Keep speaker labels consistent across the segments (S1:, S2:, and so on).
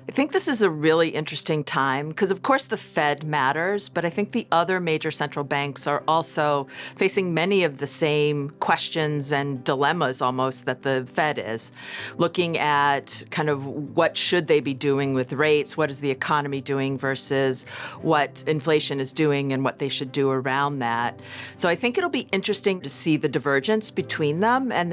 S1: I think this is a really interesting time because, of course, the Fed matters, but I think the other major central banks are also facing many of the same questions and dilemmas almost that the Fed is. Looking at kind of what should they be doing with rates, what is the economy doing versus what inflation is doing and what they should do around that. So I think it'll be interesting to see the divergence between them, and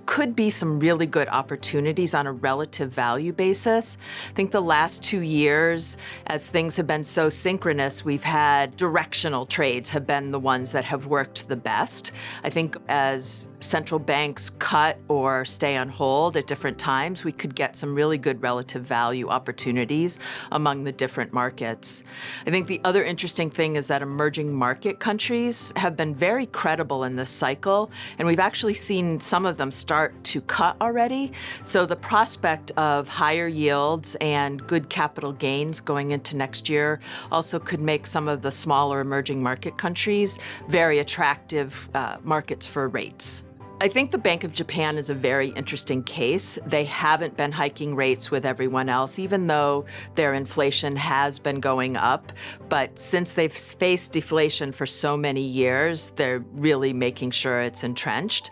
S1: could be some really good opportunities on a relative value basis. I think the last 2 years, as things have been so synchronous, we've had directional trades have been the ones that have worked the best. I think as central banks cut or stay on hold at different times, we could get some really good relative value opportunities among the different markets. I think the other interesting thing is that emerging market countries have been very credible in this cycle, and we've actually seen some of them start to cut already. So the prospect of higher yields and good capital gains going into next year also could make some of the smaller emerging market countries very attractive markets for rates. I think the Bank of Japan is a very interesting case. They haven't been hiking rates with everyone else, even though their inflation has been going up. But since they've faced deflation for so many years, they're really making sure it's entrenched.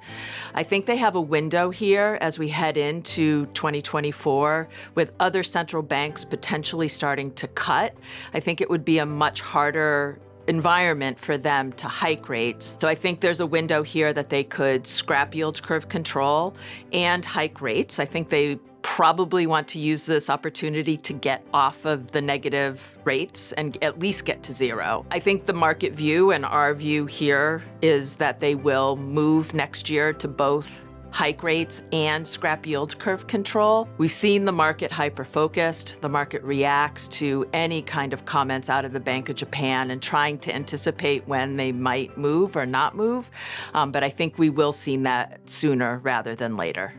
S1: I think they have a window here as we head into 2024 with other central banks potentially starting to cut. I think it would be a much harder environment for them to hike rates. So I think there's a window here that they could scrap yield curve control and hike rates. I think they probably want to use this opportunity to get off of the negative rates and at least get to zero. I think the market view and our view here is that they will move next year to both hike rates and scrap yield curve control. We've seen the market hyper-focused. The market reacts to any kind of comments out of the Bank of Japan and trying to anticipate when they might move or not move. But I think we will see that sooner rather than later.